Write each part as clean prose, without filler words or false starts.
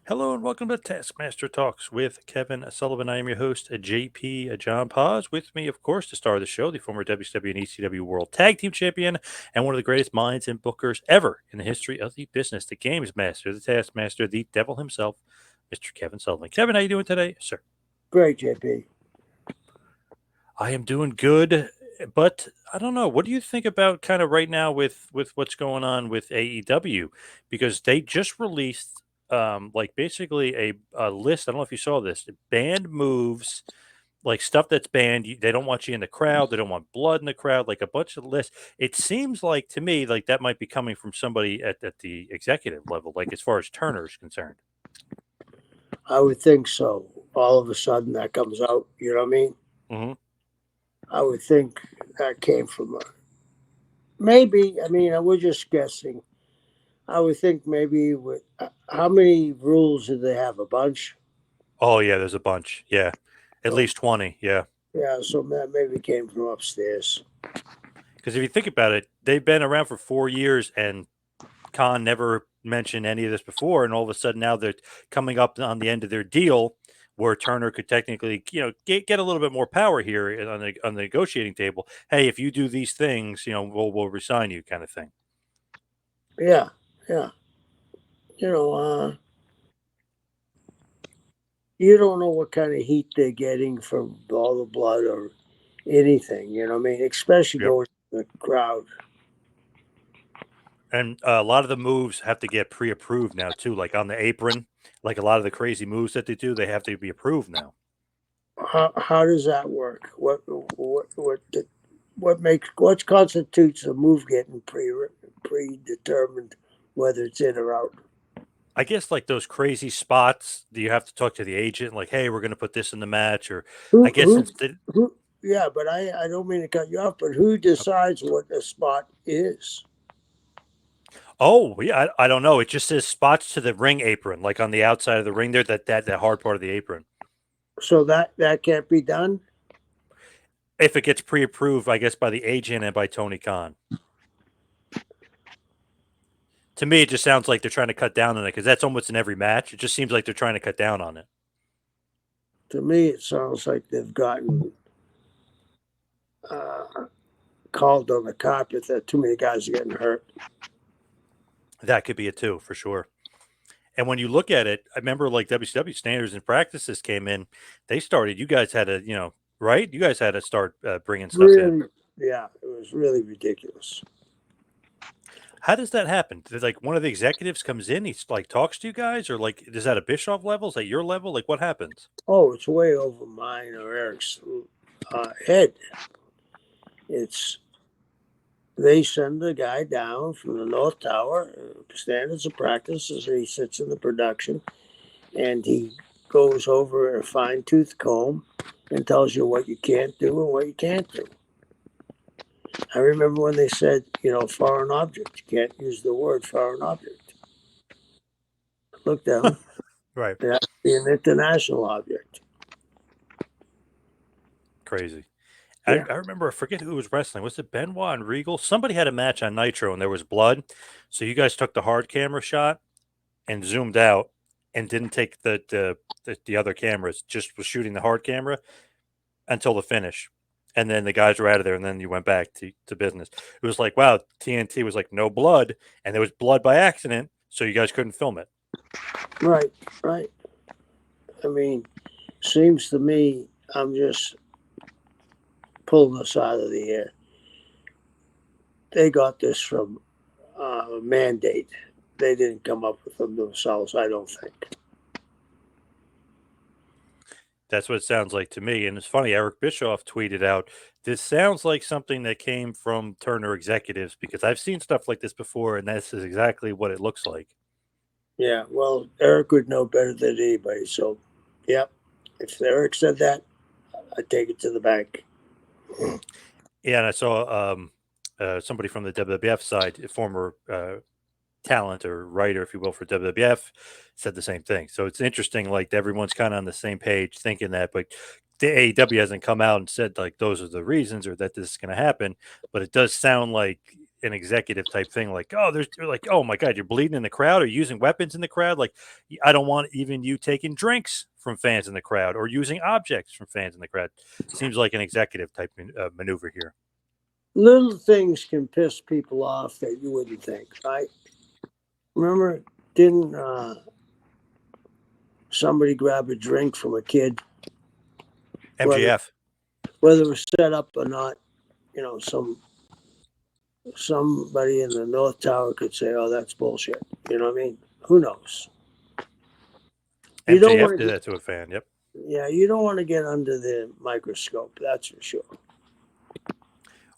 Hello and welcome to Taskmaster Talks with Kevin Sullivan. I am your host, JP John Poz. With me, of course, the star of the show, the former WCW and ECW World Tag Team Champion and one of the greatest minds and bookers ever in the history of the business, the Games Master, the Taskmaster, the Devil himself, Mr. Kevin Sullivan. Kevin, how you doing today, sir? Great, JP. I am doing good, but I don't know. What do you think about kind of right now with what's going on with AEW? Because they just released like basically a list. I don't know if you saw this. Banned moves, like stuff that's banned. They don't want you in the crowd. They don't want blood in the crowd. Like a bunch of lists. It seems like to me like that might be coming from somebody at the executive level, like as far as Turner is concerned. I would think so. All of a sudden, that comes out. You know what I mean? Hmm. I would think that came from maybe. I mean, we're just guessing. I would think maybe with how many rules do they have? A bunch. Oh yeah, there's a bunch. Yeah, at So least 20. Yeah. yeah, so that maybe came from upstairs. Because if you think about it, they've been around for 4 years, and Khan never mentioned any of this before, and all of a sudden now they're coming up on the end of their deal, where Turner could technically, get a little bit more power here on the negotiating table. Hey, if you do these things, we'll resign you, kind of thing. Yeah, yeah. You know, you don't know what kind of heat they're getting from all the blood or anything. You know what I mean? Especially Yep. going to the crowd. And a lot of the moves have to get pre-approved now too, like on the apron. Like a lot of the crazy moves that they do, they have to be approved now. How does that work? What constitutes a move getting predetermined whether it's in or out? I guess like those crazy spots, do you have to talk to the agent? Like, hey, we're going to put this in the match, or I Who guess who since they, who? Yeah, but I don't mean to cut you off. But who decides what the spot is? oh yeah, I don't know. It just says spots to the ring apron, like on the outside of the ring there. That hard part of the apron. So that can't be done. If it gets pre-approved, I guess by the agent and by Tony Khan. To me, it just sounds like they're trying to cut down on it because that's almost in every match. It just seems like they're trying to cut down on it. To me, it sounds like they've gotten uh, called on the carpet that too many guys are getting hurt. That could be it too, for sure. And when you look at it, I remember like WCW standards and practices came in. They started. You guys had to, right? You guys had to start bringing stuff in. Really, yeah, it was really ridiculous. How does that happen? Did, like one of the executives comes in, he's like talks to you guys, or like is that a Bischoff level? Is that your level? Like what happens? Oh, it's way over mine or Eric's head. It's they send the guy down from the North Tower, standards of practice, as he sits in the production, and he goes over a fine tooth comb and tells you what you can't do and what you can't do. I remember when they said, foreign object. You can't use the word foreign object. Look down. Right. It has to be an international object. Crazy. I, Yeah. I remember, I forget who was wrestling. Was it Benoit and Regal? Somebody had a match on Nitro and there was blood. So you guys took the hard camera shot and zoomed out and didn't take the other cameras, just was shooting the hard camera until the finish. And then the guys were out of there and then you went back to business. It was like, wow, TNT was like, no blood. And there was blood by accident. So you guys couldn't film it. Right. Right. I mean, seems to me I'm just pulling this out of the air. They got this from mandate. They didn't come up with them themselves, I don't think. That's what it sounds like to me. And it's funny, Eric Bischoff tweeted out, this sounds like something that came from Turner executives because I've seen stuff like this before, and this is exactly what it looks like. Yeah, well, Eric would know better than anybody. So, yeah, if Eric said that, I take it to the bank. Yeah, and I saw somebody from the WWF side, a former talent or writer, if you will, for WWF, said the same thing. So it's interesting, like everyone's kind of on the same page thinking that, but the AEW hasn't come out and said like those are the reasons or that this is going to happen. But it does sound like an executive type thing, like, oh, they're like, oh my god, you're bleeding in the crowd or using weapons in the crowd. Like, I don't want even you taking drinks from fans in the crowd or using objects from fans in the crowd. Seems like an executive type maneuver here. Little things can piss people off that you wouldn't think, right? Remember, didn't somebody grab a drink from a kid, MJF. whether it was set up or not? You know, somebody in the North Tower could say, "Oh, that's bullshit." You know what I mean? Who knows? You don't MJF want to did get, that to a fan. Yep. yeah, you don't want to get under the microscope. That's for sure.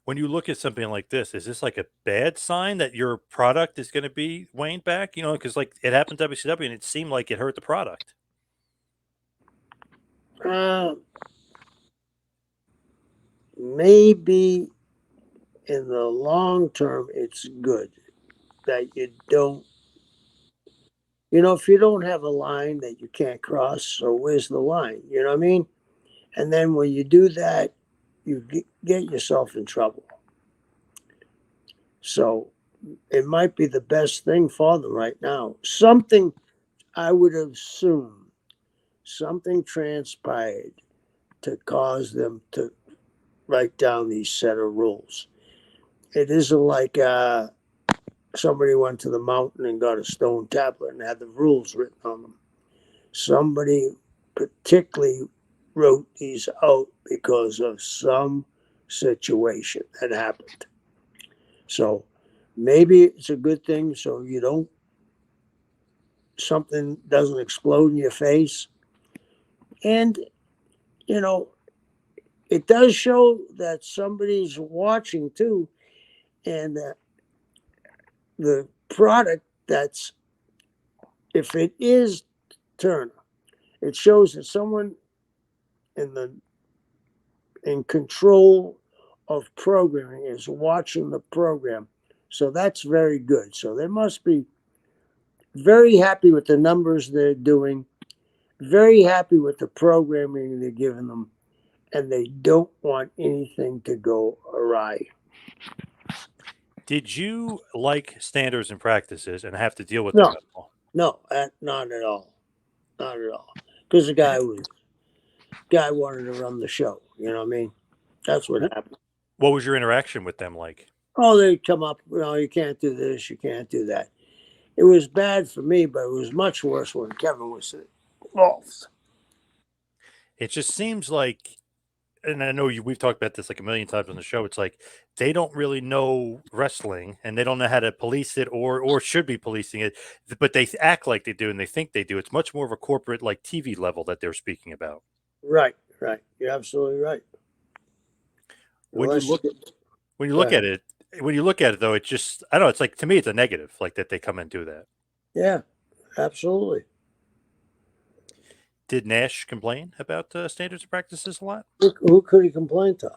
When you look at something like this, is this like a bad sign that your product is going to be waned back? You know, because like it happened to WCW and it seemed like it hurt the product. Maybe in the long term, it's good that you don't. You know, if you don't have a line that you can't cross, so where's the line? You know what I mean? And then when you do that, you get yourself in trouble. So it might be the best thing for them right now. Something I would assume, something transpired to cause them to write down these set of rules. It isn't like somebody went to the mountain and got a stone tablet and had the rules written on them. Somebody particularly wrote these out because of some situation that happened. So maybe it's a good thing so you don't, something doesn't explode in your face. And, you know, it does show that somebody's watching too. And the product that's, if it is Turner, it shows that someone in control of programming is watching the program. So that's very good. So they must be very happy with the numbers they're doing, very happy with the programming they're giving them, and they don't want anything to go awry. Did you like standards and practices and have to deal with them No, at all? no, not at all, not at all. Because the guy wanted to run the show. You know what I mean? That's what happened. What was your interaction with them like? Oh, they'd come up. You can't do this, you can't do that. It was bad for me, but it was much worse when Kevin was involved. It just seems like, and I know we've talked about this like a million times on the show. It's like they don't really know wrestling and they don't know how to police it or should be policing it, but they act like they do and they think they do. It's much more of a corporate like TV level that they're speaking about. Right, right. You're absolutely right. When you Unless look you, when you go look ahead. at it, when you look at it though, it's just I don't know. It's like to me, it's a negative, like that they come and do that. Yeah, absolutely. Did Nash complain about standards and practices a lot? Who could he complain to?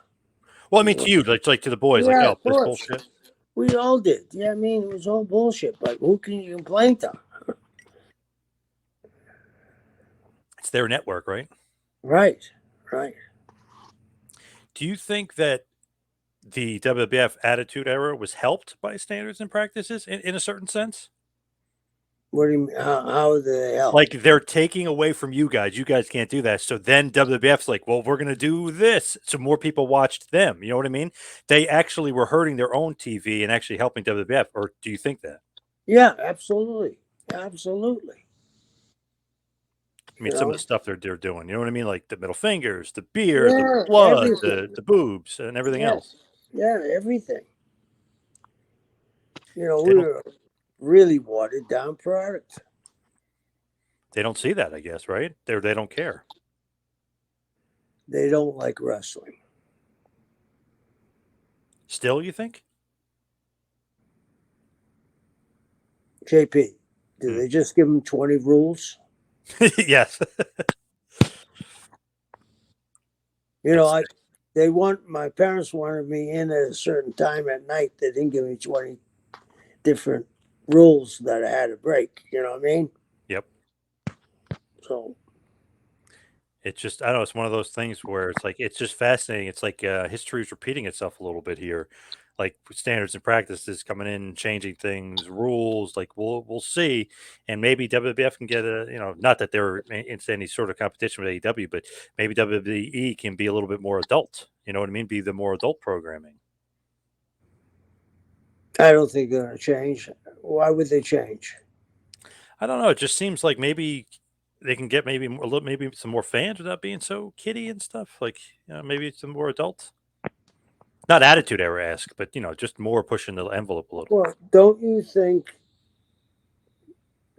Well, I mean to you, like to the boys, like Yeah, oh, of this course. bullshit. We all did. Yeah, I mean, it was all bullshit, but who can you complain to? It's their network, right? Right, right. Do you think that the WWF Attitude Era was helped by standards and practices in a certain sense? What do you mean? How do they help? Like they're taking away from you guys. You guys can't do that. So then WWF's like, well, we're going to do this. So more people watched them. You know what I mean? They actually were hurting their own TV and actually helping WWF. Or do you think that? Yeah, absolutely. Absolutely. I mean, You some of the know? stuff they're doing. You know what I mean? Like the middle fingers, the beer, the Yeah, blood, everything. the boobs, and everything Yeah, else. yeah, everything. You know, They we don't. were really watered down product. They don't see that. I guess right. They don't care. They don't like wrestling. Still, you think? JP, do Hmm. they just give them 20 rules? Yes. You know, That's my parents wanted me in at a certain time at night. They didn't give me 20 different rules that I had to break. You know what I mean? yep. So, It's just I don't know. It's one of those things where it's like it's just fascinating. It's like history is repeating itself a little bit here. like standards and practices coming in, changing things, rules. Like we'll see, and maybe WWF can get a not that they're in any sort of competition with AEW, but maybe WWE can be a little bit more adult. You know what I mean? Be the more adult programming. I don't think they're going to change. Why would they change? I don't know. It just seems like maybe they can get maybe a little, maybe some more fans without being so kiddie and stuff. Like maybe some more adult. Not attitude era esque, but just more pushing the envelope a little. Well, don't you think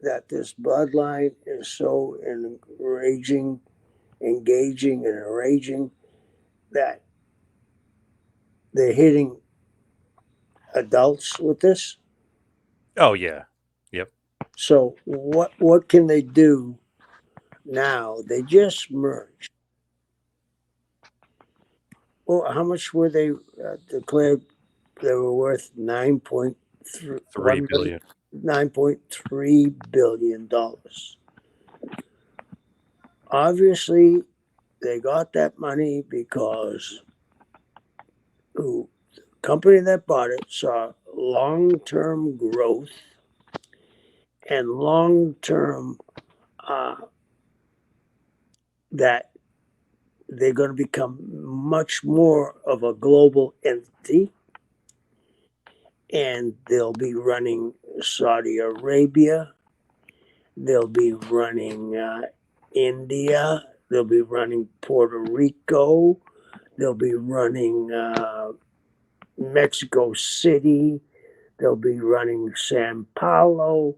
that this bloodline is so engaging, and enraging that they're hitting adults with this? Oh yeah, yep. So what can they do now? They just merged. Well, how much were they declared they were worth? 3 billion. $9.3 billion. Obviously, they got that money because the company that bought it saw long-term growth and long-term that they're going to become much more of a global entity, and they'll be running Saudi Arabia, they'll be running India, they'll be running Puerto Rico, they'll be running Mexico City, they'll be running Sao Paulo,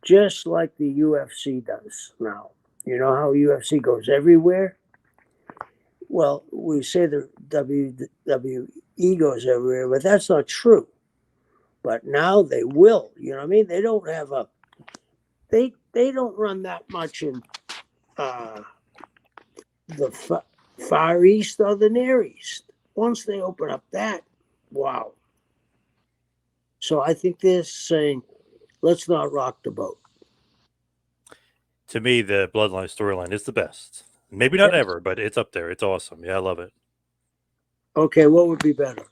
just like the UFC does now. You know how UFC goes everywhere? Well, we say the WWE goes everywhere, but that's not true. But now they will. You know what I mean? They don't have a they don't run that much in the Far East or the Near East. Once they open up that, wow. So I think they're saying, let's not rock the boat. To me, the Bloodline storyline is the best. Maybe not ever, but it's up there. It's awesome. Yeah, I love it. Okay, what would be better?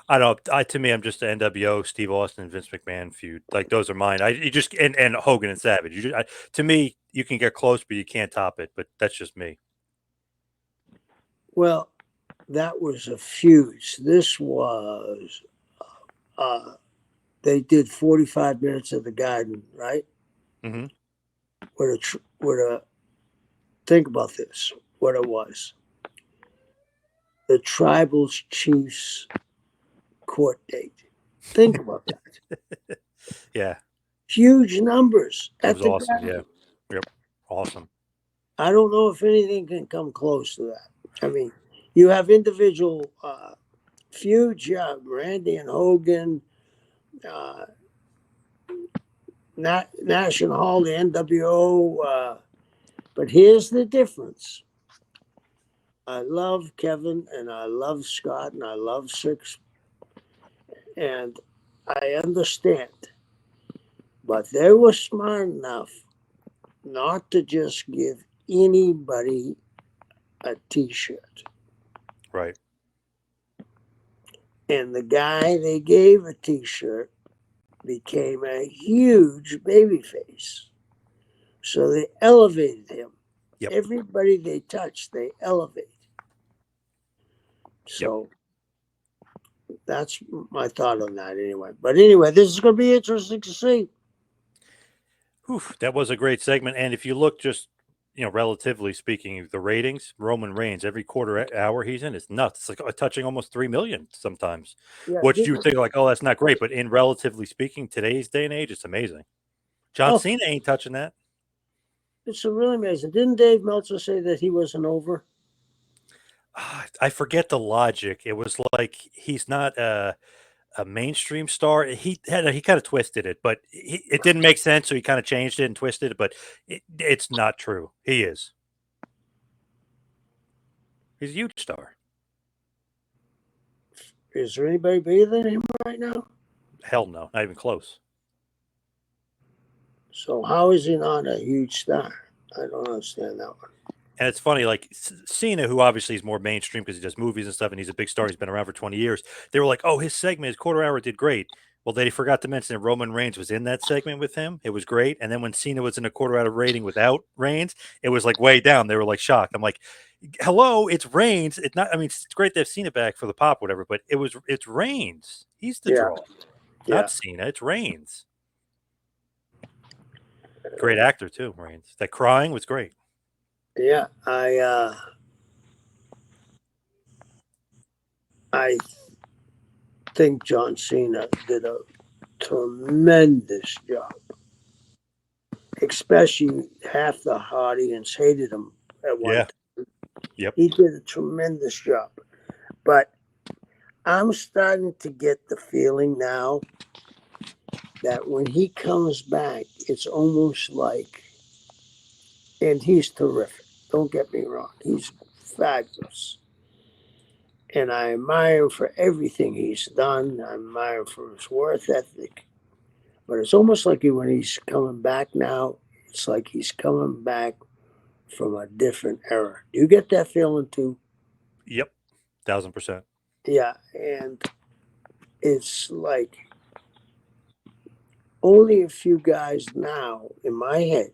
I don't. To me, I'm just the NWO, Steve Austin, Vince McMahon feud. Like those are mine. You just and Hogan and Savage. To me, you can get close, but you can't top it. But that's just me. Well, that was a fuse. This was they did 45 minutes of the Garden, right? Mm-hmm. With a think about this. What it was, the tribal chiefs court date. Think about that. Yeah, Huge numbers it at was the awesome. Garden. Yeah, yep, awesome. I don't know if anything can come close to that. I mean, you have individual feuds, yeah, Randy and Hogan, uh, National Hall, the NWO. But here's the difference. I love Kevin and I love Scott and I love Six, and I understand. But they were smart enough not to just give anybody a T-shirt. Right. And the guy they gave a T-shirt became a huge babyface. So they elevated him. Yep. Everybody they touched, they elevate. Yep. So that's my thought on that anyway. But anyway, this is going to be interesting to see. Whew, that was a great segment. And if you look just, relatively speaking, the ratings, Roman Reigns, every quarter hour he's in, it's nuts. It's like touching almost 3 million sometimes, Yeah, which you think like, oh, that's not great. But in relatively speaking, today's day and age, it's amazing. John Cena ain't touching that. It's really amazing. Didn't Dave Meltzer say that he wasn't over? I forget the logic. It was like he's not a mainstream star. He kind of twisted it, but it didn't make sense, so he kind of changed it and twisted it. But it's not true. He is. He's a huge star. Is there anybody bigger than him right now? Hell no, not even close. So how is he not a huge star? I don't understand that one. And it's funny, like Cena, who obviously is more mainstream because he does movies and stuff, and he's a big star. He's been around for 20 years. They were like, "Oh, his segment, his quarter hour, did great." Well, they forgot to mention that Roman Reigns was in that segment with him. It was great. And then when Cena was in a quarter hour rating without Reigns, it was like way down. They were like shocked. I'm like, "Hello, it's Reigns. It's not. I mean, it's great to have Cena back for the pop, whatever. But it's Reigns. He's the Yeah, draw, yeah, not Cena. It's Reigns. Great actor too, Reigns. That crying was great. yeah. I think John Cena did a tremendous job. Especially half the audience hated him at one Yeah. time. Yep. He did a tremendous job. But I'm starting to get the feeling now that when he comes back, it's almost like, and he's terrific. Don't get me wrong. He's fabulous. And I admire him for everything he's done. I admire him for his work ethic. But it's almost like when he's coming back now, it's like he's coming back from a different era. Do you get that feeling too? Yep. 1000%. Yeah. And it's like only a few guys now in my head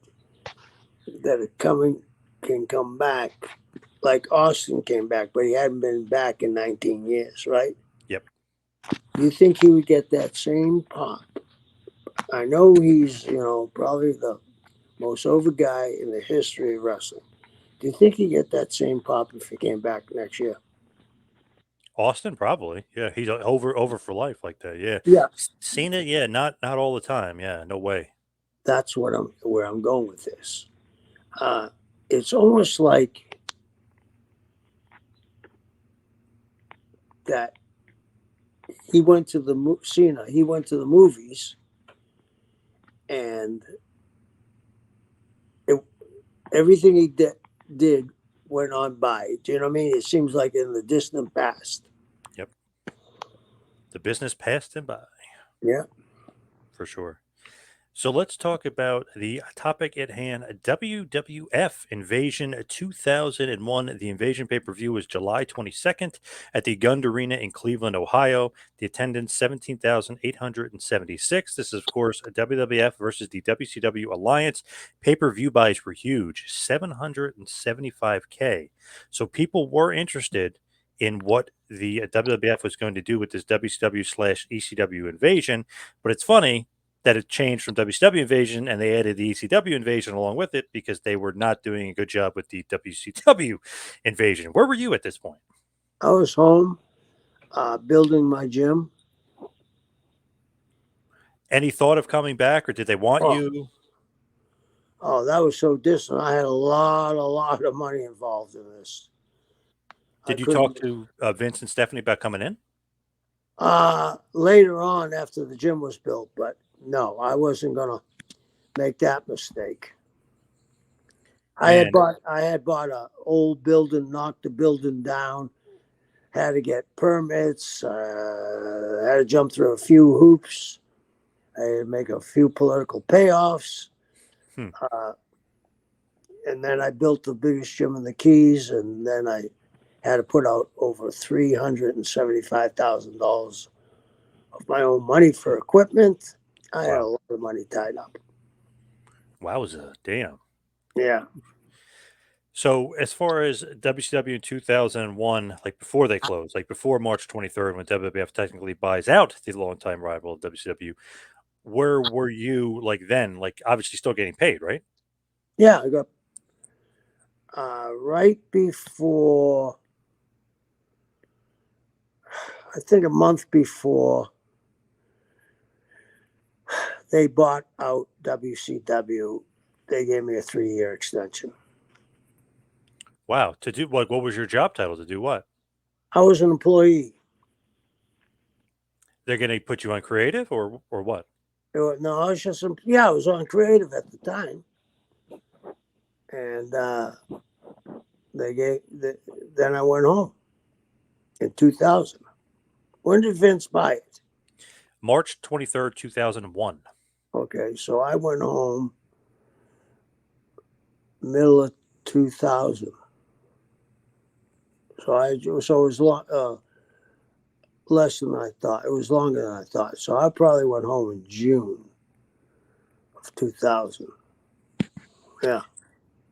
that are coming can come back. Like Austin came back, but he hadn't been back in 19 years, right? Yep. You think he would get that same pop? I know he's, probably the most over guy in the history of wrestling. Do you think he'd get that same pop if he came back next year? Austin probably. Yeah, he's over for life like that. Yeah. Yeah, Cena, yeah, not all the time. Yeah, no way. that's where I'm going with this. It's almost like that he went to the Cena. He went to the movies, and it, everything he did went on by. Do you know what I mean? It seems like in the distant past. Yep. The business passed him by Yeah. for sure. So let's talk about the topic at hand, WWF Invasion 2001. The Invasion pay-per-view was July 22nd at the Gund Arena in Cleveland, Ohio. The attendance 17,876. This is, of course, a WWF versus the WCW Alliance. Pay-per-view buys were huge, 775K. So people were interested in what the WWF was going to do with this WCW/ECW invasion. But it's funny that it changed from WCW Invasion and they added the ECW Invasion along with it because they were not doing a good job with the WCW Invasion. Where were you at this point? I was home building my gym. Any thought of coming back or did they want Oh, you? oh, that was so distant. I had a lot of money involved in this. I Did you talk couldn't. to Vince and Stephanie about coming in? Later on, after the gym was built, but no, I wasn't gonna make that mistake. And I had bought a old building, knocked the building down, had to get permits, had to jump through a few hoops, I had to make a few political payoffs. hmm, Uh, and then I built the biggest gym in the Keys, and then I had to put out over $375,000 of my own money for equipment. I had a wow. lot of money tied up. Wowza. Damn. Yeah. So as far as WCW in 2001, like before they closed, like before March 23rd, when WWF technically buys out the longtime rival of WCW, where were you like then? Like obviously still getting paid, right? Yeah, I got right before, I think a month before they bought out WCW, they gave me a 3-year extension. Wow. To do what was your job title? To do what? I was an employee. They're going to put you on creative or what? No, I was just, I was on creative at the time. And then I went home in 2000. When did Vince buy it? March 23rd, 2001. Okay, so I went home middle of 2000. So it was less than I thought. It was longer than I thought. So I probably went home in June of 2000. Yeah.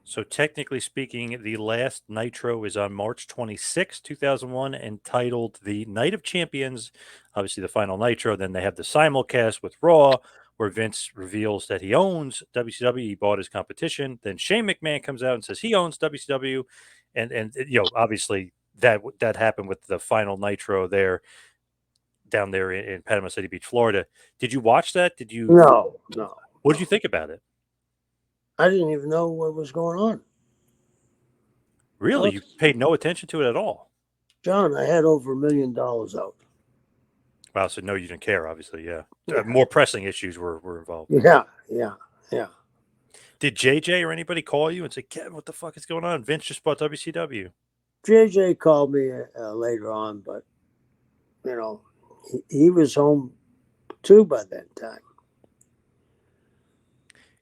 So technically speaking, the last Nitro is on March 26, 2001, entitled The Night of Champions. Obviously, the final Nitro. Then they have the simulcast with Raw, where Vince reveals that he owns WCW. He bought his competition. Then Shane McMahon comes out and says he owns WCW, and obviously that happened with the final Nitro there down there in Panama City Beach, Florida. Did you watch that? Did you? No, no. What did you think about it? I didn't even know what was going on. Really, you paid no attention to it at all? John, I had over $1 million out. Wow, so no, you didn't care, obviously, yeah. More pressing issues were involved. Yeah. Did JJ or anybody call you and say, Kevin, what the fuck is going on? Vince just bought WCW. JJ called me later on, but, he was home too by that time.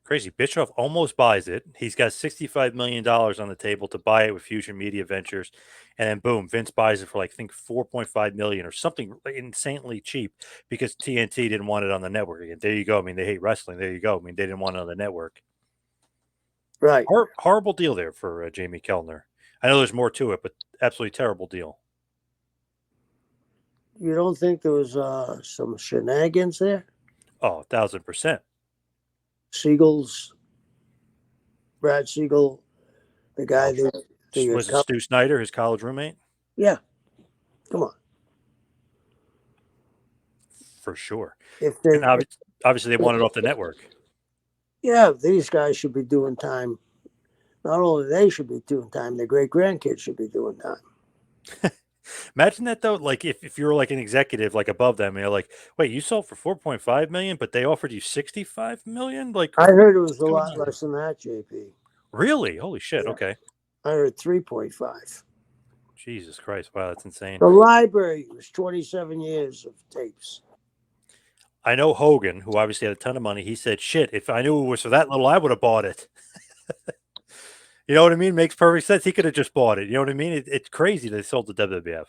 Crazy. Bischoff almost buys it. He's got $65 million on the table to buy it with Fusion Media Ventures. And then boom, Vince buys it for like, I think 4.5 million or something insanely cheap because TNT didn't want it on the network again. There you go. I mean, they hate wrestling. There you go. I mean, they didn't want it on the network. Right. Horrible deal there for Jamie Kellner. I know there's more to it, but absolutely terrible deal. You don't think there was some shenanigans there? Oh, 1,000%. Brad Siegel, the guy that was it Stu Snyder, his college roommate? Yeah. Come on. For sure. And obviously they want it off the network. Yeah, these guys should be doing time. Not only they should be doing time, their great grandkids should be doing time. Imagine that though, like if you're like an executive like above them, and you're like, wait, you sold for 4.5 million, but they offered you 65 million? Like I heard it was a lot less than that, JP. Really? Holy shit. Yeah. Okay. I heard 3.5. Jesus Christ. Wow, that's insane. The library was 27 years of tapes. I know Hogan, who obviously had a ton of money, he said, shit, if I knew it was for that little, I would have bought it. You know what I mean? Makes perfect sense. He could have just bought it. You know what I mean? It's crazy they sold the WWF.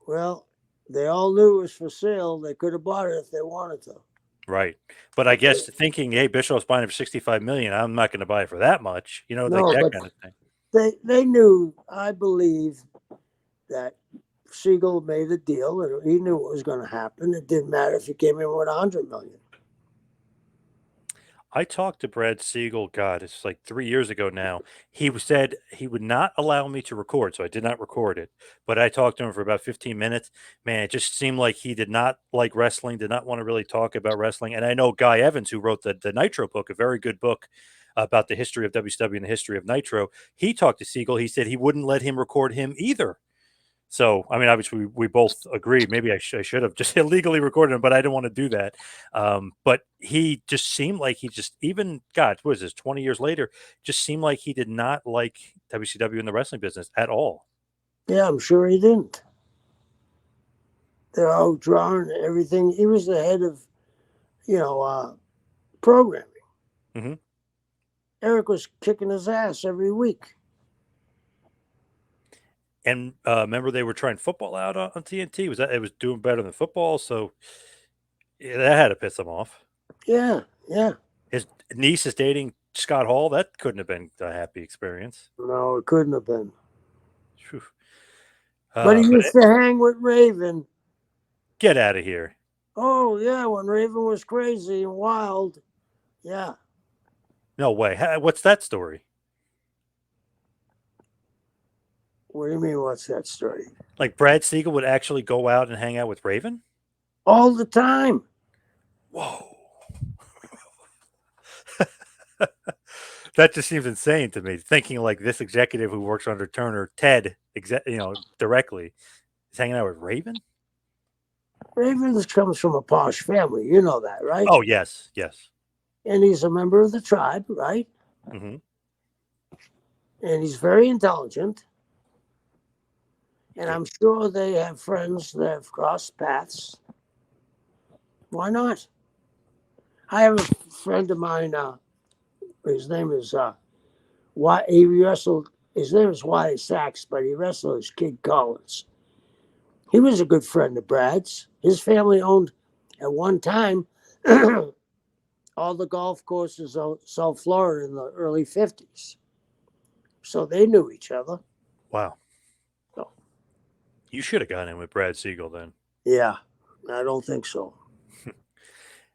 Well, they all knew it was for sale. They could have bought it if they wanted to. Right. But I guess thinking, hey, Bischoff's buying it for 65 million, I'm not going to buy it for that much. You know, like that kind of thing. They knew, I believe, that Siegel made a deal and he knew what was going to happen. It didn't matter if he came in with 100 million. I talked to Brad Siegel, God, it's like 3 years ago now. He said he would not allow me to record, so I did not record it. But I talked to him for about 15 minutes. Man, it just seemed like he did not like wrestling, did not want to really talk about wrestling. And I know Guy Evans, who wrote the Nitro book, a very good book about the history of WCW and the history of Nitro. He talked to Siegel. He said he wouldn't let him record him either. So, I mean, obviously, we both agreed. Maybe I should have just illegally recorded him, but I didn't want to do that. But he just seemed like even, God, what is this, 20 years later, just seemed like he did not like WCW in the wrestling business at all. Yeah, I'm sure he didn't. They're all drawing everything. He was the head of, programming. Mm-hmm. Eric was kicking his ass every week. And remember, they were trying football out on TNT. It was doing better than football, so that had to piss him off. Yeah. His niece is dating Scott Hall. That couldn't have been a happy experience. No, it couldn't have been. But he used to hang with Raven. Get out of here. Oh, yeah, when Raven was crazy and wild. Yeah. No way. What's that story? What do you mean, what's that story? Like Brad Siegel would actually go out and hang out with Raven? All the time. Whoa. That just seems insane to me. Thinking like this executive who works under Turner, Ted, directly, is hanging out with Raven? Raven comes from a posh family. You know that, right? Oh, yes. And he's a member of the tribe, right? Mm-hmm. And he's very intelligent. And I'm sure they have friends that have crossed paths. Why not? I have a friend of mine. His name is why he wrestled. His name was Wyatt Sachs, but he wrestled as Kid Collins. He was a good friend of Brad's. His family owned, at one time, all the golf courses of South Florida in the early 50s. So they knew each other. Wow. So, You should have gone in with Brad Siegel then. yeah, I don't think so.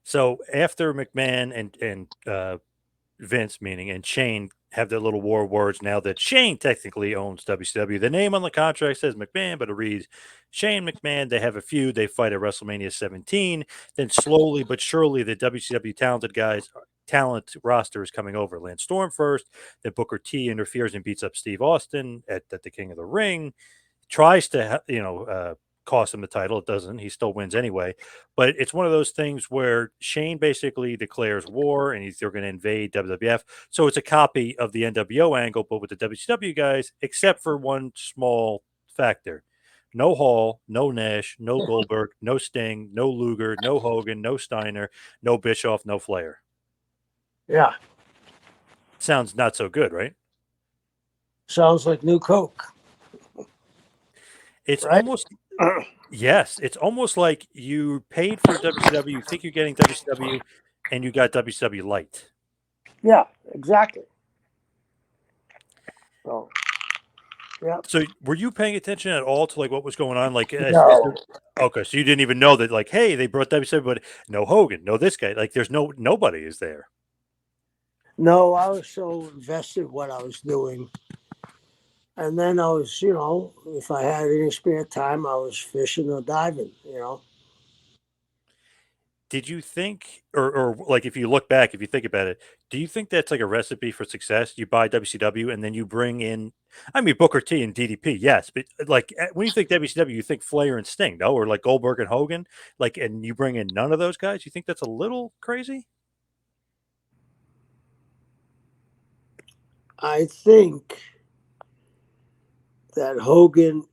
So after McMahon and Vince, meaning, and Shane have their little war words now that Shane technically owns WCW. The name on the contract says McMahon, but it reads Shane McMahon. They have a feud. They fight at WrestleMania 17. Then slowly but surely, the WCW talent roster is coming over. Lance Storm first. Then Booker T interferes and beats up Steve Austin at the King of the Ring. Tries to, cost him the title. It doesn't. He still wins anyway. But it's one of those things where Shane basically declares war and they're going to invade WWF. So it's a copy of the NWO angle, but with the WCW guys, except for one small factor. No Hall, no Nash, no Goldberg, no Sting, no Luger, no Hogan, no Steiner, no Bischoff, no Flair. Yeah. Sounds not so good, right? Sounds like New Coke. It's right? almost yes, it's almost like you paid for WCW, you think you're getting WCW, and you got WCW light. Yeah, exactly. So, yeah. So were you paying attention at all to like what was going on? Like, is there, No, okay, so you didn't even know that, like, hey, they brought WCW, but no Hogan, no this guy. Like, there's nobody is there. no, I was so invested in what I was doing. And then I was, if I had any spare time, I was fishing or diving. Did you think, or like, if you look back, if you think about it, do you think that's like a recipe for success? You buy WCW and then you bring in, I mean, Booker T and DDP, yes, but like when you think WCW, you think Flair and Sting, no, or like Goldberg and Hogan, like, and you bring in none of those guys. You think that's a little crazy? I think that Hogan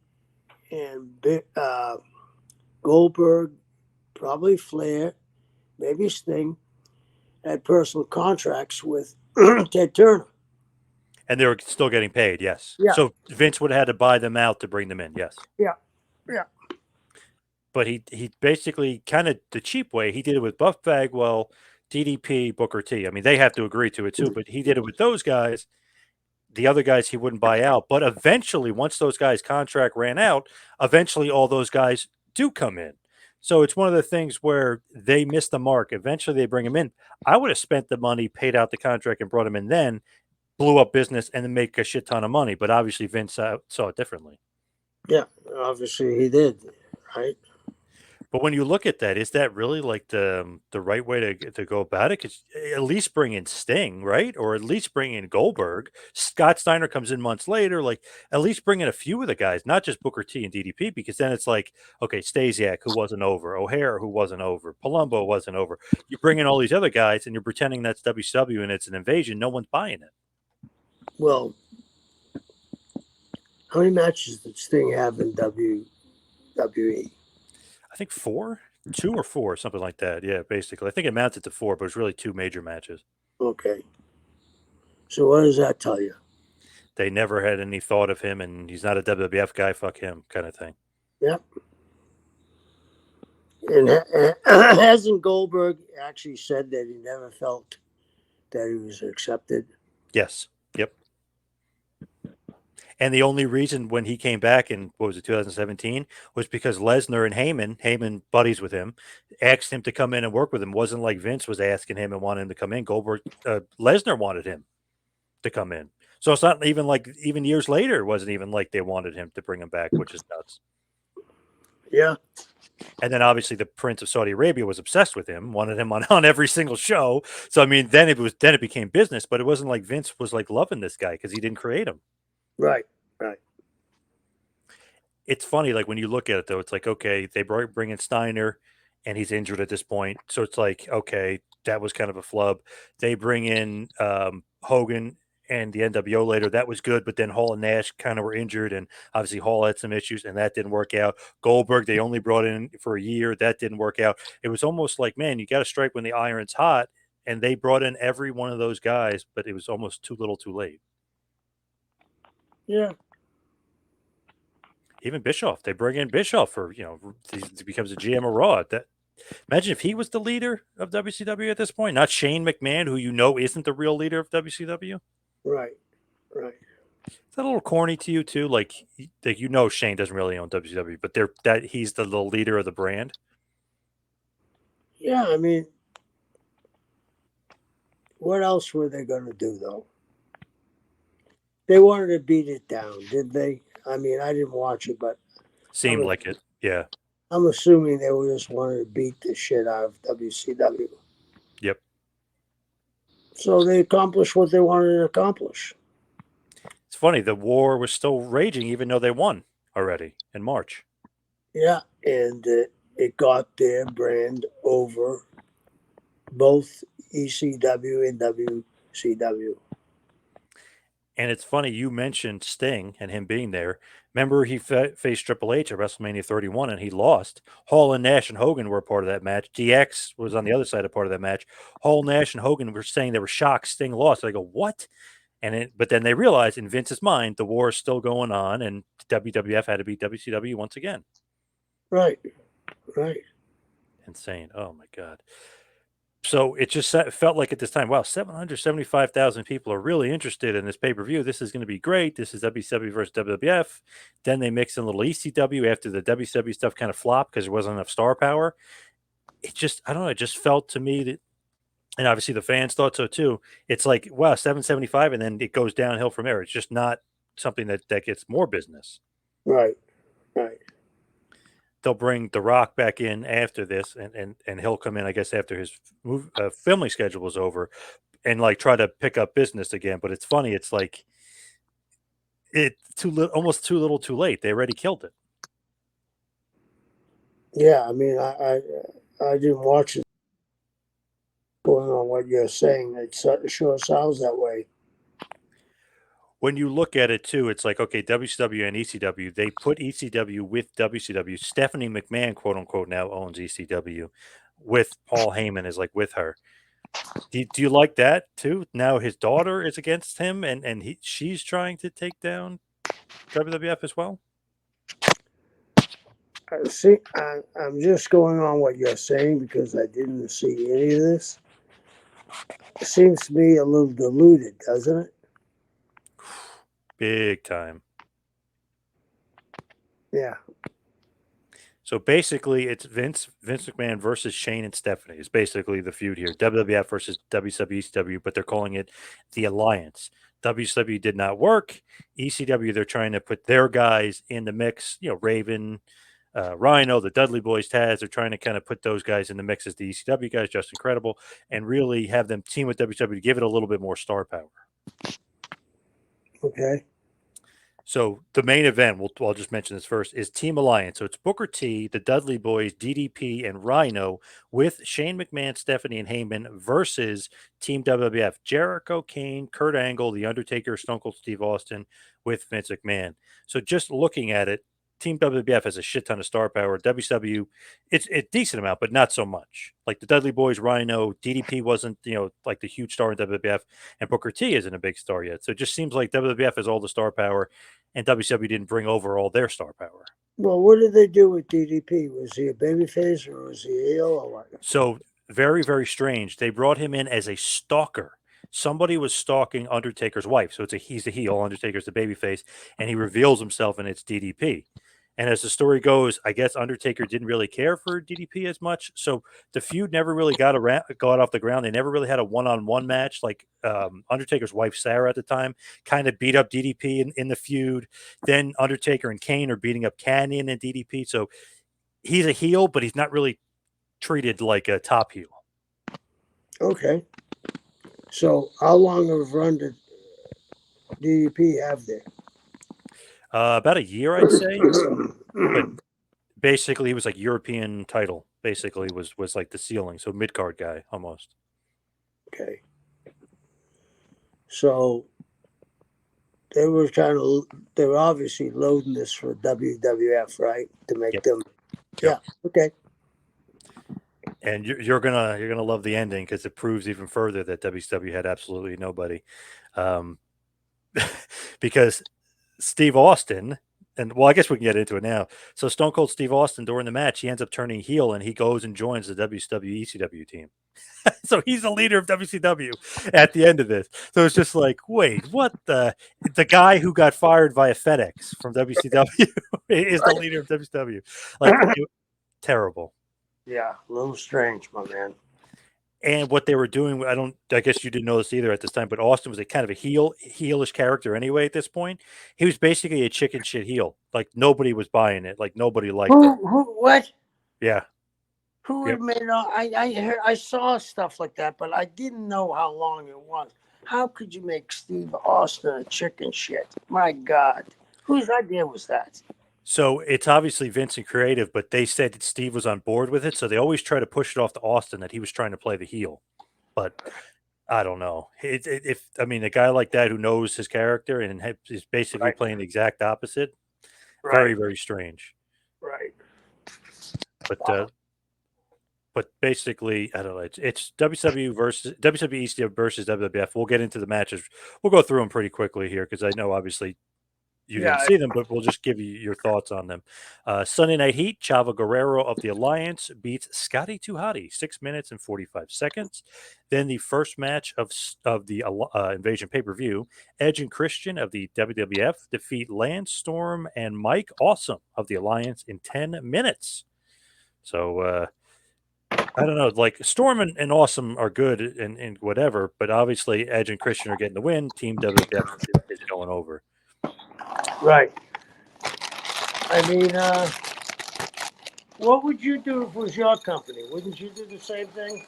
and Goldberg, probably Flair, maybe Sting, had personal contracts with Ted Turner. And they were still getting paid, yes. Yeah, So Vince would have had to buy them out to bring them in, yes. yeah, yeah. But he basically kind of the cheap way. He did it with Buff Bagwell, DDP, Booker T. I mean, they have to agree to it too, but he did it with those guys. The other guys he wouldn't buy out. But eventually, once those guys' contract ran out, eventually all those guys do come in. So it's one of the things where they miss the mark. Eventually, they bring him in. I would have spent the money, paid out the contract, and brought him in then, blew up business, and then make a shit ton of money. But obviously, Vince saw it differently. Yeah, obviously he did, right? But when you look at that, is that really like the right way to go about it? Because at least bring in Sting, right? Or at least bring in Goldberg. Scott Steiner comes in months later. Like at least bring in a few of the guys, not just Booker T and DDP, because then it's like, okay, Stasiak, who wasn't over, O'Hare, who wasn't over, Palumbo wasn't over. You bring in all these other guys, and you're pretending that's WCW and it's an invasion. No one's buying it. Well, how many matches did Sting have in WWE? I think 4, 2 or 4, something like that. Yeah, basically, I think it amounted to 4, but it was really 2 major matches. Okay. So what does that tell you? They never had any thought of him, and he's not a WWF guy. Fuck him, kind of thing. Yep. And hasn't Goldberg actually said that he never felt that he was accepted? Yes. Yep. And the only reason when he came back in, what was it, 2017, was because Lesnar and Heyman buddies with him, asked him to come in and work with him. It wasn't like Vince was asking him and wanted him to come in. Lesnar wanted him to come in. So it's not even like, even years later, it wasn't even like they wanted him to bring him back, which is nuts. Yeah. And then obviously the Prince of Saudi Arabia was obsessed with him, wanted him on every single show. So I mean, then it became business, but it wasn't like Vince was like loving this guy because he didn't create him. Right. Right. It's funny, like when you look at it though, it's like, okay, they bring in Steiner and he's injured at this point. So it's like, okay, that was kind of a flub. They bring in Hogan and the NWO later. That was good, but then Hall and Nash kind of were injured, and obviously Hall had some issues, and that didn't work out. Goldberg, they only brought in for a year. That didn't work out. It was almost like, man, you got to strike when the iron's hot, and they brought in every one of those guys, but it was almost too little too late. Yeah. Even Bischoff, they bring in Bischoff for he becomes a GM of Raw. Imagine if he was the leader of WCW at this point, not Shane McMahon, who isn't the real leader of WCW. Right. Right. Is that a little corny to you too? Like Shane doesn't really own WCW, but he's the leader of the brand. Yeah. I mean, what else were they going to do though? They wanted to beat it down, did they? I mean, I didn't watch it, but Seemed I'm like it. Yeah. I'm assuming they were just wanted to beat the shit out of WCW. Yep. So they accomplished what they wanted to accomplish. It's funny. The war was still raging, even though they won already in March. Yeah, and it got their brand over both ECW and WCW. And it's funny you mentioned Sting and him being there. Remember, he faced Triple H at WrestleMania 31 and he lost. Hall and Nash and Hogan were a part of that match. DX was on the other side of part of that match. Hall, Nash, and Hogan were saying they were shocked Sting lost. I go, what? But then they realized in Vince's mind the war is still going on, and WWF had to beat WCW once again. Right, right. Insane. Oh my god. So it just felt like at this time, wow, 775,000 people are really interested in this pay per view. This is going to be great. This is WCW versus WWF. Then they mix in a little ECW after the WCW stuff kind of flopped because there wasn't enough star power. I don't know. It just felt to me that, and obviously the fans thought so too. It's like, wow, 775, and then it goes downhill from there. It's just not something that gets more business. Right, right. They'll bring The Rock back in after this, and he'll come in, I guess, after his filming schedule was over, and like try to pick up business again. But it's funny. It's like almost too little, too late. They already killed it. Yeah, I mean, I didn't watch it. Going on what you're saying, it sure sounds that way. When you look at it too, it's like, okay, WCW and ECW, they put ECW with WCW. Stephanie McMahon, quote unquote, now owns ECW with Paul Heyman is like with her. Do you like that too? Now his daughter is against him, and she's trying to take down WWF as well. See, I'm just going on what you're saying because I didn't see any of this. It seems to me a little diluted, doesn't it? Big time. Yeah. So basically, it's Vince McMahon versus Shane and Stephanie. Is basically the feud here. WWF versus WCW, but they're calling it the Alliance. WCW did not work. ECW, they're trying to put their guys in the mix. Raven, Rhino, the Dudley Boys, Taz. They're trying to kind of put those guys in the mix as the ECW guys, just incredible, and really have them team with WCW to give it a little bit more star power. Okay. So the main event, I'll just mention this first, is Team Alliance. So it's Booker T, the Dudley Boys, DDP, and Rhino with Shane McMahon, Stephanie, and Heyman versus Team WWF, Jericho, Kane, Kurt Angle, The Undertaker, Stone Cold Steve Austin with Vince McMahon. So just looking at it, Team WWF has a shit ton of star power. WCW, it's a decent amount, but not so much. Like the Dudley Boys, Rhino, DDP wasn't, like the huge star in WWF, and Booker T isn't a big star yet. So it just seems like WWF has all the star power, and WCW didn't bring over all their star power. Well, what did they do with DDP? Was he a babyface or was he a heel or what? So very, very strange. They brought him in as a stalker. Somebody was stalking Undertaker's wife. So he's a heel, Undertaker's the babyface, and he reveals himself and it's DDP. And as the story goes, I guess Undertaker didn't really care for DDP as much. So the feud never really got off the ground. They never really had a one-on-one match. Like Undertaker's wife, Sarah, at the time, kind of beat up DDP in the feud. Then Undertaker and Kane are beating up Canyon and DDP. So he's a heel, but he's not really treated like a top heel. Okay. So how long of a run did DDP have there? About a year, I'd say. But basically, he was like European title. Basically, was like the ceiling. So mid card guy almost. Okay. So they were obviously loading this for WWF, right? To make them. Yep. Yeah. Okay. And you're gonna love the ending because it proves even further that WCW had absolutely nobody, because Steve Austin, and well, I guess we can get into it now. So Stone Cold Steve Austin during the match, he ends up turning heel and he goes and joins the WCW ECW team. So he's the leader of WCW at the end of this. So it's just like, wait, what the guy who got fired via FedEx from WCW is the leader of WCW. Like terrible. Yeah, a little strange, my man. And what they were doing, I guess you didn't know this either at this time, but Austin was a kind of a heelish character anyway at this point. He was basically a chicken shit heel. Like nobody was buying it. Like nobody liked it. What? Yeah. Who would Yep. have made it? I heard, I saw stuff like that, but I didn't know how long it was. How could you make Steve Austin a chicken shit? My God, whose idea was that? So it's obviously Vince and creative, but they said that Steve was on board with it. So they always try to push it off to Austin that he was trying to play the heel. But I don't know. If I mean a guy like that who knows his character and is basically Right, playing the exact opposite, very right, very strange. right. But basically, I don't know. It's WCW versus WWE ECW versus WWF. We'll get into the matches. We'll go through them pretty quickly here because I know obviously you didn't Yeah, see them, but we'll just give you your thoughts on them. Sunday Night Heat, Chavo Guerrero of the Alliance beats Scotty 2 Hotty, 6 minutes and 45 seconds. Then the first match of the Invasion pay per view, Edge and Christian of the WWF defeat Lance Storm and Mike Awesome of the Alliance in 10 minutes. So, I don't know. Like Storm and Awesome are good and whatever, but obviously Edge and Christian are getting the win. Team WWF is going over. right. I mean, what would you do if it was your company? Wouldn't you do the same thing?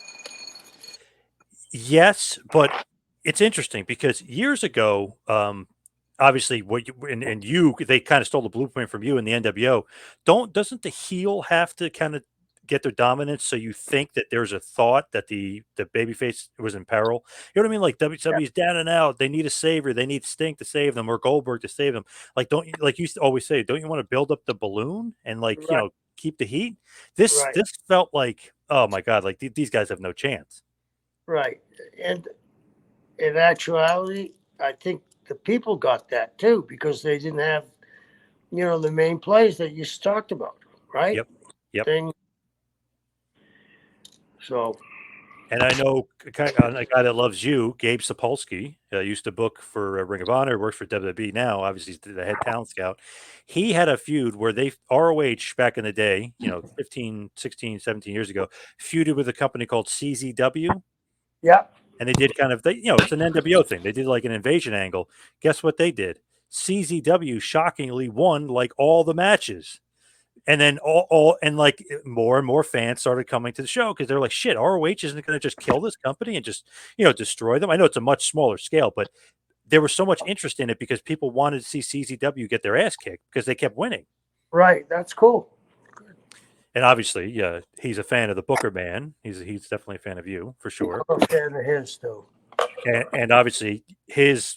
Yes, but it's interesting because years ago, obviously, what you and you they kind of stole the blueprint from you in the NWO. Doesn't the heel have to kind of get their dominance so you think that there's a thought that the babyface was in peril? You know what I mean? Like Yeah, WWE's down and out. They need a savior. They need Sting to save them or Goldberg to save them. Like don't you like you always say, don't you want to build up the balloon and like right, keep the heat? This right, this felt like oh my god, like these guys have no chance. right. And in actuality, I think the people got that too because they didn't have, the main plays that you talked about, right? Yep. Yep. Thing. So, And I know a guy that loves you, Gabe Sapolsky, used to book for Ring of Honor, works for WWE now. Obviously, he's the head talent scout. He had a feud where they ROH back in the day, 15, 16, 17 years ago, feuded with a company called CZW. yeah, And they did kind of, it's an NWO thing. They did like an invasion angle. Guess what they did? CZW shockingly won like all the matches. And then all and like more and more fans started coming to the show because they're like, shit, ROH isn't going to just kill this company and just, destroy them. I know it's a much smaller scale, but there was so much interest in it because people wanted to see CZW get their ass kicked because they kept winning. right. That's cool. And obviously, yeah, he's a fan of the Booker man. He's definitely a fan of you for sure. I'm a fan of his too. And obviously his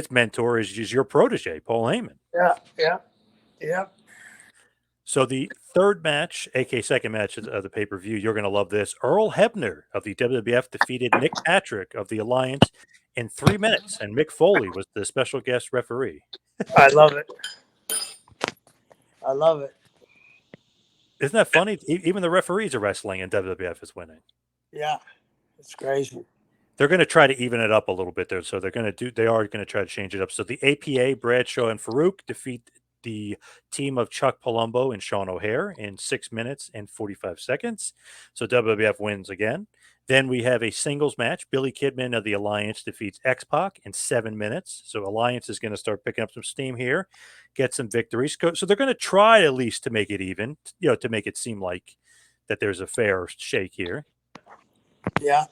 mentor is your protege, Paul Heyman. Yeah, yeah, yeah. So the third match, aka second match of the pay-per-view, you're going to love this. Earl Hebner of the WWF defeated Nick Patrick of the Alliance in 3 minutes, and Mick Foley was the special guest referee. I love it. I love it. Isn't that funny? Even the referees are wrestling, and WWF is winning. Yeah, it's crazy. They're going to try to even it up a little bit there, so they are going to try to change it up. So the APA, Bradshaw and Farouk defeat the team of Chuck Palumbo and Sean O'Hare in 6 minutes and 45 seconds. So WWF wins again. Then we have a singles match. Billy Kidman of the Alliance defeats X-Pac in 7 minutes. So Alliance is going to start picking up some steam here, get some victories. So they're going to try at least to make it even, to make it seem like that there's a fair shake here. Yeah.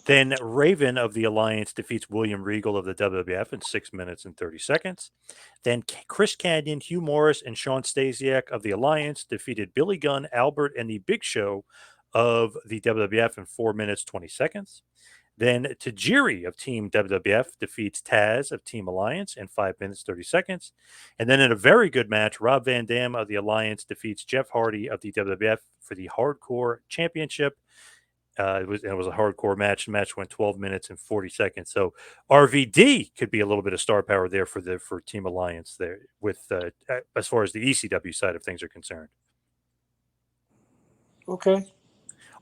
Then Raven of the Alliance defeats William Regal of the WWF in 6 minutes and 30 seconds. Then Chris Kanyon, Hugh Morris, and Sean Stasiak of the Alliance defeated Billy Gunn, Albert, and the Big Show of the WWF in 4 minutes, 20 seconds. Then Tajiri of Team WWF defeats Taz of Team Alliance in 5 minutes, 30 seconds. And then in a very good match, Rob Van Dam of the Alliance defeats Jeff Hardy of the WWF for the Hardcore Championship It was a hardcore match. The match went 12 minutes and 40 seconds. So RVD could be a little bit of star power there for Team Alliance there with as far as the ECW side of things are concerned. Okay.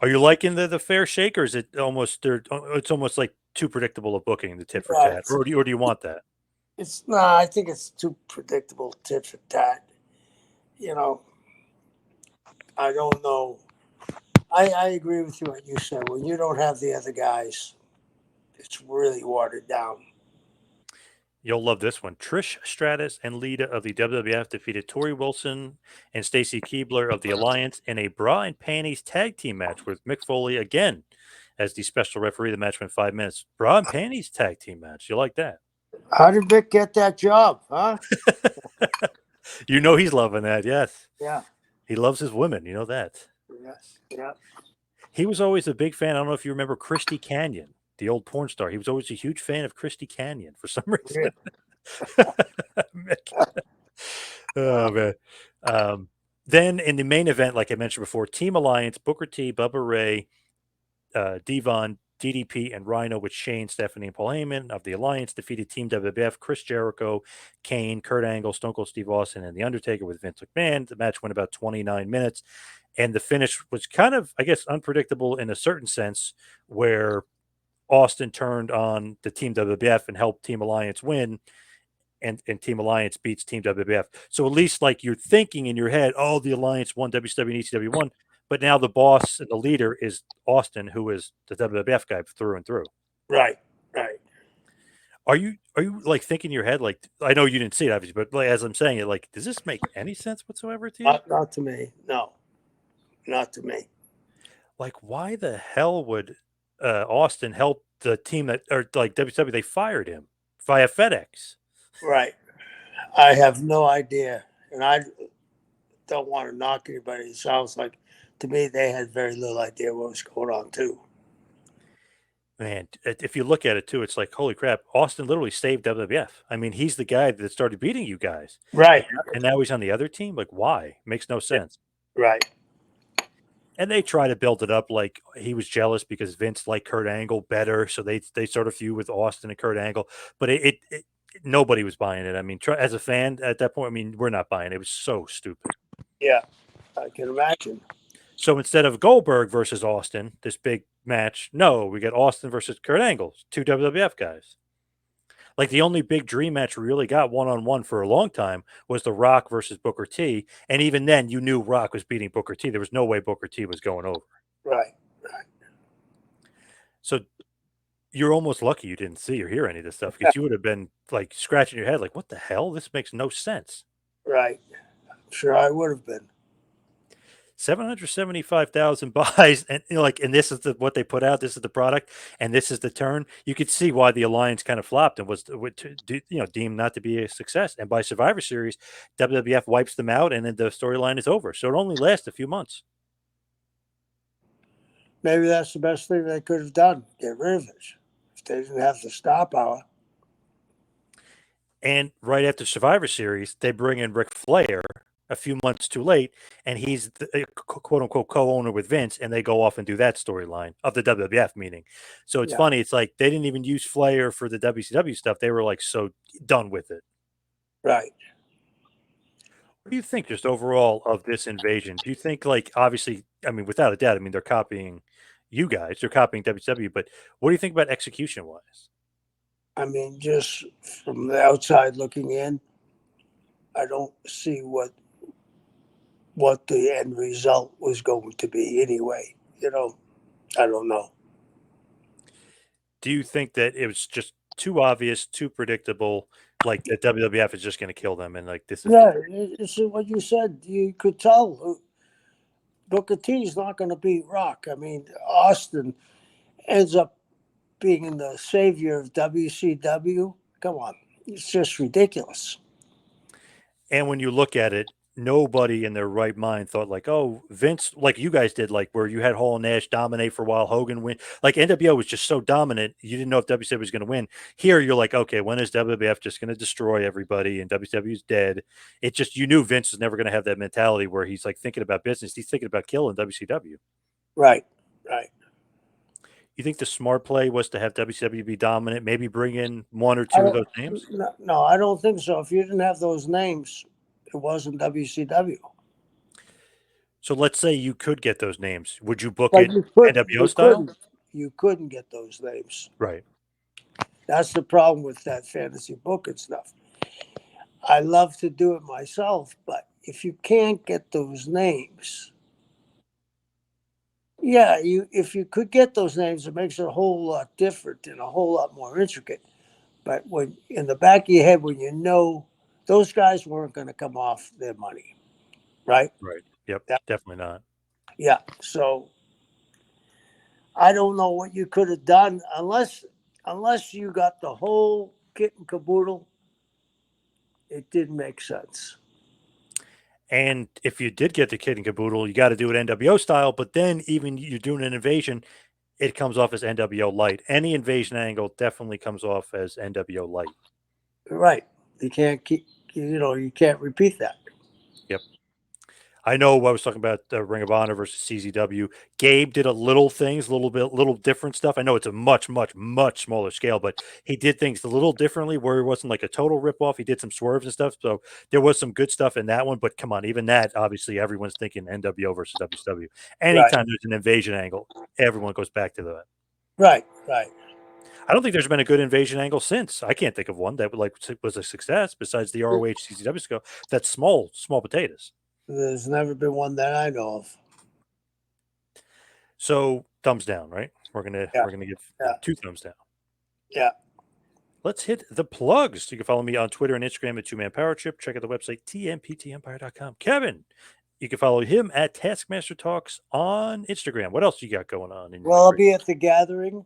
Are you liking the fair shake, or is it almost it's almost like too predictable a booking, the tit for Yeah, tat, or do you want that? it's nah. I think it's too predictable, tit for tat. You know, I don't know. I agree with you what you said. When you don't have the other guys, it's really watered down. You'll love this one. Trish Stratus and Lita of the WWF defeated Tori Wilson and Stacy Keibler of the Alliance in a bra and panties tag team match with Mick Foley again as the special referee. The match went 5 minutes. Bra and panties tag team match. You like that? How did Vic get that job? Huh? You know he's loving that. Yes, Yeah. he loves his women. You know that. Yeah. Yeah. He was always a big fan. I don't know if you remember Christy Canyon, the old porn star. He was always a huge fan of Christy Canyon for some reason. Mick. Oh man. Then in the main event, like I mentioned before, Team Alliance, Booker T, Bubba Ray, Devon, DDP, and Rhino with Shane, Stephanie, and Paul Heyman of the Alliance defeated Team WWF, Chris Jericho, Kane, Kurt Angle, Stone Cold Steve Austin, and The Undertaker with Vince McMahon. The match went about 29 minutes, and the finish was kind of, I guess, unpredictable in a certain sense, where Austin turned on the Team WWF and helped Team Alliance win, and Team Alliance beats Team WWF. So at least like you're thinking in your head, oh, the Alliance won, WCW and ECW won, but now the boss and the leader is Austin, who is the WWF guy through and through. Right. Right. Are you like thinking in your head, like, I know you didn't see it obviously, but like, as I'm saying it, like, does this make any sense whatsoever to you? Not to me. No. Not to me. Like, why the hell would Austin help the team that, or like WCW, they fired him via FedEx? Right. I have no idea, and I don't want to knock anybody. It sounds like to me they had very little idea what was going on too. Man, if you look at it too, it's like, holy crap, Austin literally saved WWF. I mean, he's the guy that started beating you guys. Right. And now he's on the other team? Like, why? Makes no sense. Right. And they try to build it up like he was jealous because Vince liked Kurt Angle better, so they sort of feud with Austin and Kurt Angle. But nobody was buying it. I mean, as a fan at that point, I mean, we're not buying it. It was so stupid. Yeah. I can imagine. So instead of Goldberg versus Austin, this big match, no, we get Austin versus Kurt Angle, two WWF guys. Like the only big dream match we really got one-on-one for a long time was The Rock versus Booker T. And even then, you knew Rock was beating Booker T. There was no way Booker T was going over. Right. Right. So you're almost lucky you didn't see or hear any of this stuff because you would have been like scratching your head, like, what the hell? This makes no sense. Right. I'm sure I would have been. 775,000 buys, and like, and this is what they put out. This is the product, and this is the turn. You could see why the alliance kind of flopped and was, deemed not to be a success. And by Survivor Series, WWF wipes them out, and then the storyline is over. So it only lasts a few months. Maybe that's the best thing they could have done. Get rid of it. If they didn't have the star power. And right after Survivor Series, they bring in Ric Flair a few months too late, and he's the quote unquote co-owner with Vince, and they go off and do that storyline of the WWF meeting. So it's funny. It's like they didn't even use Flair for the WCW stuff. They were like so done with it. Right. What do you think just overall of this invasion? Do you think, like, obviously, I mean, without a doubt, I mean, they're copying you guys, they're copying WCW, but what do you think about execution wise? I mean, just from the outside looking in, I don't see what the end result was going to be anyway. I don't know. Do you think that it was just too obvious, too predictable, like that WWF is just going to kill them, and like this is Yeah, it's what you said. You could tell Booker T is not going to beat Rock. I mean, Austin ends up being the savior of WCW. Come on, it's just ridiculous. And when you look at it, nobody in their right mind thought like, oh, Vince, like you guys did, like where you had Hall and Nash dominate for a while, Hogan win. Like NWO was just so dominant, you didn't know if WCW was going to win. Here, you're like, okay, when is WWF just going to destroy everybody and WCW is dead? It just, you knew Vince was never going to have that mentality where he's like thinking about business. He's thinking about killing WCW. Right, right. You think the smart play was to have WCW be dominant, maybe bring in one or I two of those don't, names? no, I don't think so. If you didn't have those names, it wasn't WCW. So let's say you could get those names. Would you book But it you couldn't, NWO style? you couldn't get those names. Right. That's the problem with that fantasy book and stuff. I love to do it myself, but if you can't get those names, yeah, you if you could get those names, it makes it a whole lot different and a whole lot more intricate. But when in the back of your head, when you know those guys weren't going to come off their money, right? Right. Yep. That, Definitely not. yeah. So I don't know what you could have done unless you got the whole kit and caboodle. It didn't make sense. And if you did get the kid and caboodle, you got to do it NWO style. But then even you're doing an invasion, it comes off as NWO light. Any invasion angle definitely comes off as NWO light. Right. You can't keep. You can't repeat that. Yep. I know I was talking about Ring of Honor versus CZW. Gabe did a little things, little different stuff. I know it's a much, much, much smaller scale, but he did things a little differently where it wasn't like a total ripoff. He did some swerves and stuff. So there was some good stuff in that one. But come on, even that, obviously, everyone's thinking NWO versus WCW. Right. Anytime there's an invasion angle, everyone goes back to that. Right. Right. I don't think there's been a good invasion angle since. I can't think of one that was a success besides the ROH CZW scale. That's small potatoes. There's never been one that I know of. So thumbs down, right? Yeah. We're gonna give Yeah. two thumbs down. Yeah. Let's hit the plugs. You can follow me on Twitter and Instagram at Two Man Power Trip. Check out the website tmptempire.com. Kevin, you can follow him at Taskmaster Talks on Instagram. What else you got going on in your Well, life I'll right be at the gathering,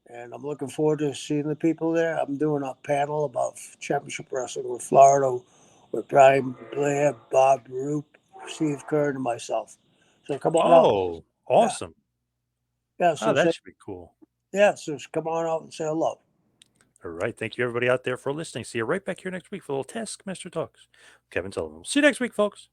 and I'm looking forward to seeing the people there. I'm doing a panel about championship wrestling with Florida, with Brian Blair, Bob Roop, Steve Kern, and myself. So come now? on out. Oh, Yeah. awesome. Yeah. Oh, So that say, should be cool. yeah. So come on out and say hello. All right. Thank you, everybody out there, for listening. See you right back here next week for a little Taskmaster Talks. Kevin Sullivan. We'll see you next week, folks.